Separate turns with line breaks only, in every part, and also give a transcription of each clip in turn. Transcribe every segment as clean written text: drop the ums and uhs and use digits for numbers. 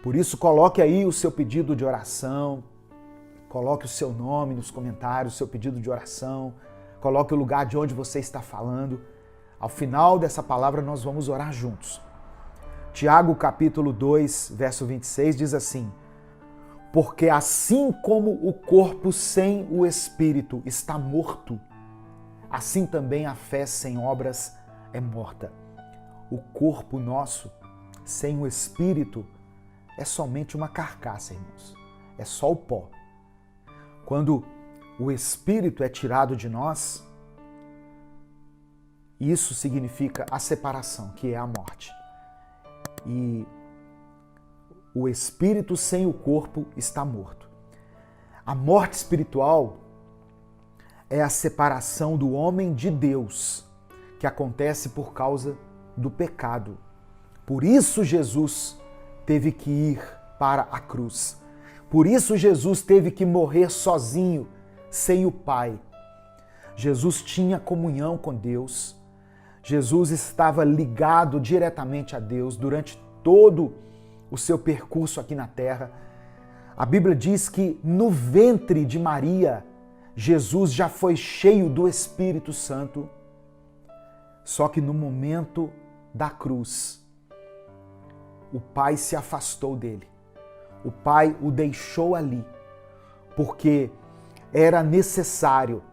Por isso, coloque aí o seu pedido de oração, coloque o seu nome nos comentários, o seu pedido de oração, coloque o lugar de onde você está falando. Ao final dessa palavra, nós vamos orar juntos. Tiago, capítulo 2, verso 26, diz assim: porque assim como o corpo sem o espírito está morto, assim também a fé sem obras é morta. O corpo nosso, sem o espírito, é somente uma carcaça, irmãos. É só o pó. Quando o espírito é tirado de nós, isso significa a separação, que é a morte. E o espírito sem o corpo está morto. A morte espiritual é a separação do homem de Deus, que acontece por causa do pecado. Por isso Jesus teve que ir para a cruz. Por isso Jesus teve que morrer sozinho, sem o Pai. Jesus tinha comunhão com Deus. Jesus estava ligado diretamente a Deus durante todo o seu percurso aqui na terra. A Bíblia diz que no ventre de Maria, Jesus já foi cheio do Espírito Santo. Só que no momento da cruz, o Pai se afastou dele. O Pai o deixou ali, porque era necessário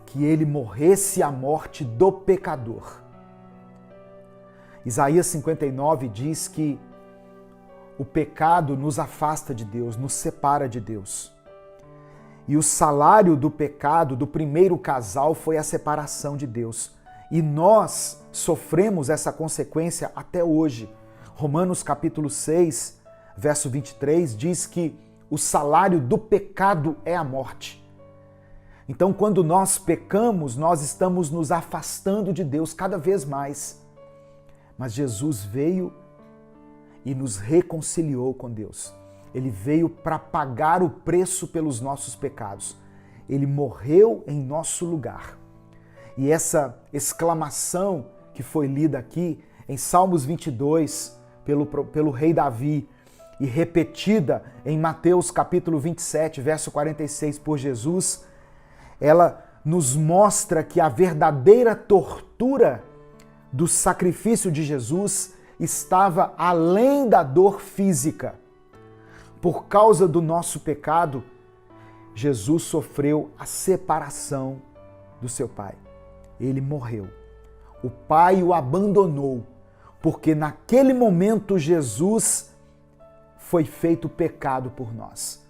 que ele morresse a morte do pecador. Isaías 59 diz que o pecado nos afasta de Deus, nos separa de Deus. E o salário do pecado do primeiro casal foi a separação de Deus. E nós sofremos essa consequência até hoje. Romanos capítulo 6, verso 23, diz que o salário do pecado é a morte. Então, quando nós pecamos, nós estamos nos afastando de Deus cada vez mais. Mas Jesus veio e nos reconciliou com Deus. Ele veio para pagar o preço pelos nossos pecados. Ele morreu em nosso lugar. E essa exclamação que foi lida aqui em Salmos 22 pelo rei Davi e repetida em Mateus capítulo 27, verso 46 por Jesus, ela nos mostra que a verdadeira tortura do sacrifício de Jesus estava além da dor física. Por causa do nosso pecado, Jesus sofreu a separação do seu Pai. Ele morreu. O Pai o abandonou, porque naquele momento Jesus foi feito pecado por nós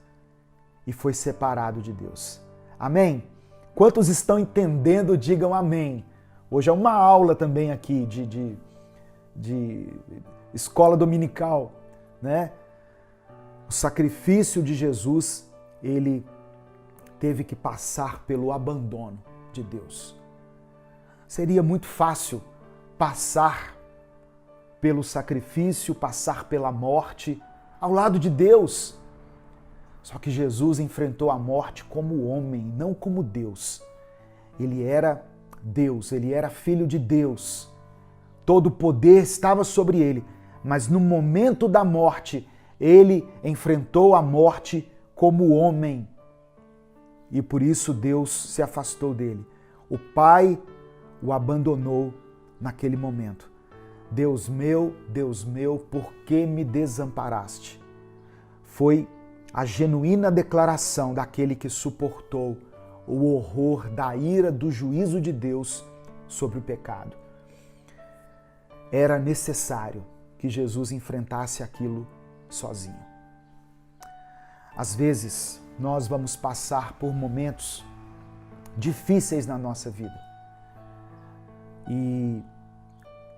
e foi separado de Deus. Amém? Quantos estão entendendo, digam amém. Hoje é uma aula também aqui de escola dominical, né? O sacrifício de Jesus, ele teve que passar pelo abandono de Deus. Seria muito fácil passar pelo sacrifício, passar pela morte ao lado de Deus. Só que Jesus enfrentou a morte como homem, não como Deus. Ele era Deus, ele era filho de Deus. Todo o poder estava sobre ele, mas no momento da morte, ele enfrentou a morte como homem. E por isso Deus se afastou dele. O Pai o abandonou naquele momento. Deus meu, por que me desamparaste? Foi a genuína declaração daquele que suportou o horror da ira do juízo de Deus sobre o pecado. Era necessário que Jesus enfrentasse aquilo sozinho. Às vezes, nós vamos passar por momentos difíceis na nossa vida. E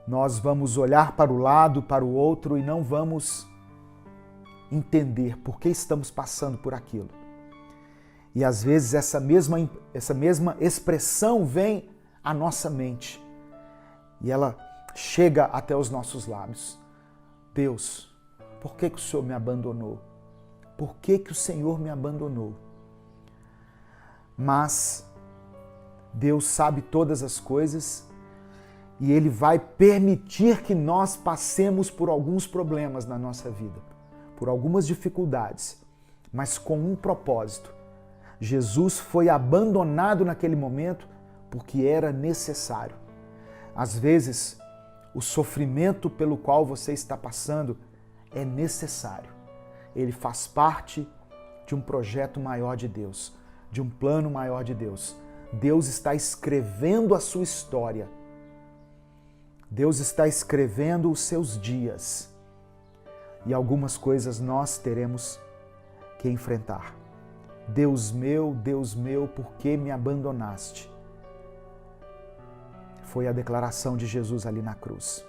nós vamos olhar para o lado, para o outro e não vamos entender por que estamos passando por aquilo. E às vezes essa mesma expressão vem à nossa mente e ela chega até os nossos lábios. Deus, por que o Senhor me abandonou? Por que o Senhor me abandonou? Mas Deus sabe todas as coisas e Ele vai permitir que nós passemos por alguns problemas na nossa vida. por algumas dificuldades, mas com um propósito. Jesus foi abandonado naquele momento porque era necessário. Às vezes, o sofrimento pelo qual você está passando é necessário. Ele faz parte de um projeto maior de Deus, de um plano maior de Deus. Deus está escrevendo a sua história. Deus está escrevendo os seus dias. E algumas coisas nós teremos que enfrentar. Deus meu, por que me abandonaste? Foi a declaração de Jesus ali na cruz.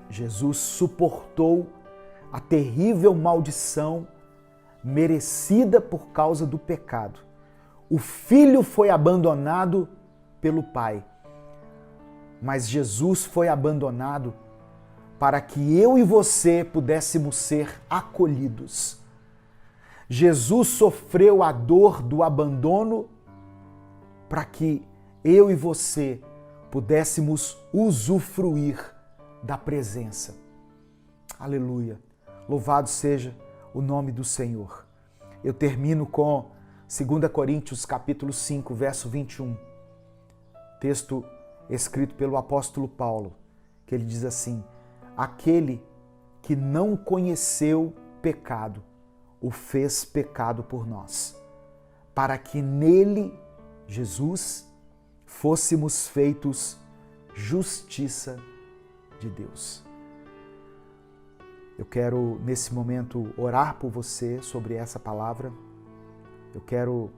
Jesus suportou a terrível maldição merecida por causa do pecado. O Filho foi abandonado pelo Pai, mas Jesus foi abandonado para que eu e você pudéssemos ser acolhidos. Jesus sofreu a dor do abandono para que eu e você pudéssemos usufruir da presença. Aleluia! Louvado seja o nome do Senhor. Eu termino com 2 Coríntios capítulo 5, verso 21. Texto escrito pelo apóstolo Paulo, que ele diz assim: aquele que não conheceu pecado, o fez pecado por nós, para que nele, Jesus, fôssemos feitos justiça de Deus. Eu quero, nesse momento, orar por você sobre essa palavra. Eu quero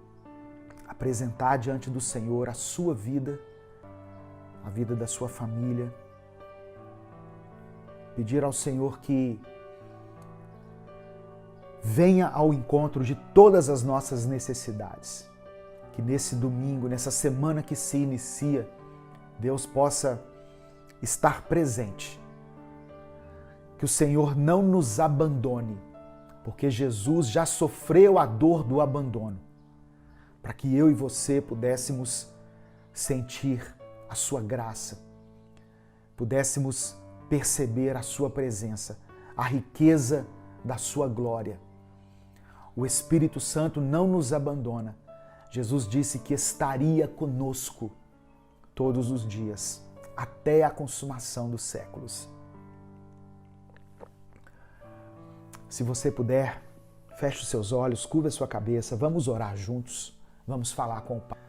apresentar diante do Senhor a sua vida, a vida da sua família. Pedir ao Senhor que venha ao encontro de todas as nossas necessidades. Que nesse domingo, nessa semana que se inicia, Deus possa estar presente. Que o Senhor não nos abandone, porque Jesus já sofreu a dor do abandono, para que eu e você pudéssemos sentir a sua graça, pudéssemos perceber a sua presença, a riqueza da sua glória. O Espírito Santo não nos abandona. Jesus disse que estaria conosco todos os dias, até a consumação dos séculos. Se você puder, feche os seus olhos, curva a sua cabeça, vamos orar juntos, vamos falar com o Pai.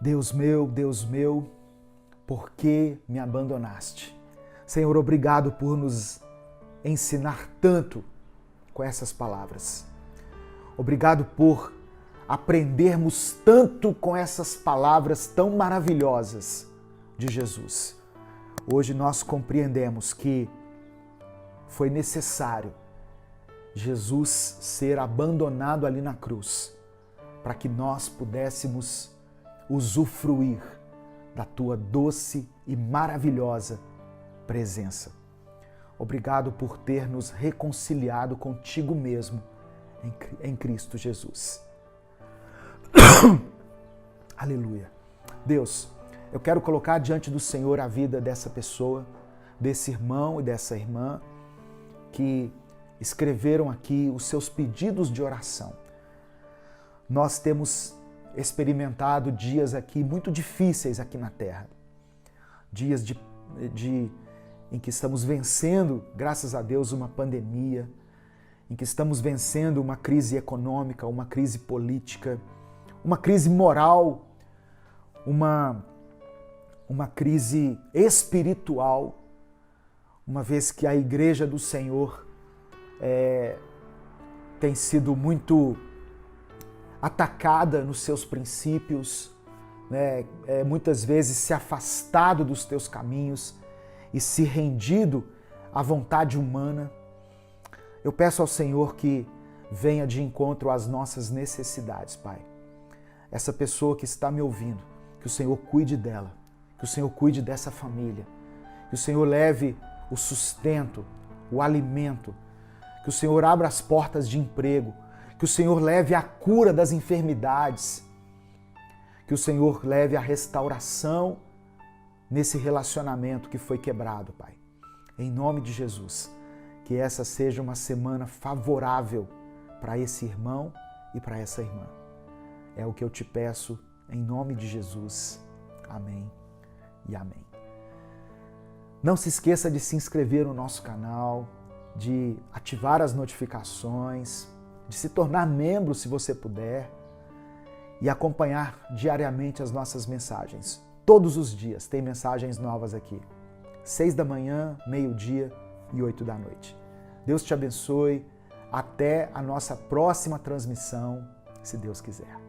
Deus meu, por que me abandonaste? Senhor, obrigado por nos ensinar tanto com essas palavras. Obrigado por aprendermos tanto com essas palavras tão maravilhosas de Jesus. Hoje nós compreendemos que foi necessário Jesus ser abandonado ali na cruz para que nós pudéssemos usufruir da tua doce e maravilhosa presença. Obrigado por ter nos reconciliado contigo mesmo em Cristo Jesus. Aleluia. Deus, eu quero colocar diante do Senhor a vida dessa pessoa, desse irmão e dessa irmã que escreveram aqui os seus pedidos de oração. Nós temos experimentado dias aqui muito difíceis aqui na Terra. Dias em que estamos vencendo, graças a Deus, uma pandemia, em que estamos vencendo uma crise econômica, uma crise política, uma crise moral, uma crise espiritual, uma vez que a Igreja do Senhor tem sido muito atacada nos seus princípios, né? Muitas vezes se afastado dos teus caminhos e se rendido à vontade humana. Eu peço ao Senhor que venha de encontro às nossas necessidades, Pai. Essa pessoa que está me ouvindo, que o Senhor cuide dela, que o Senhor cuide dessa família, que o Senhor leve o sustento, o alimento, que o Senhor abra as portas de emprego, que o Senhor leve a cura das enfermidades, que o Senhor leve a restauração nesse relacionamento que foi quebrado, Pai. Em nome de Jesus, que essa seja uma semana favorável para esse irmão e para essa irmã. É o que eu te peço em nome de Jesus. Amém e amém. Não se esqueça de se inscrever no nosso canal, de ativar as notificações, de se tornar membro se você puder e acompanhar diariamente as nossas mensagens. Todos os dias tem mensagens novas aqui. 6 da manhã, meio-dia e 8 da noite. Deus te abençoe. Até a nossa próxima transmissão, se Deus quiser.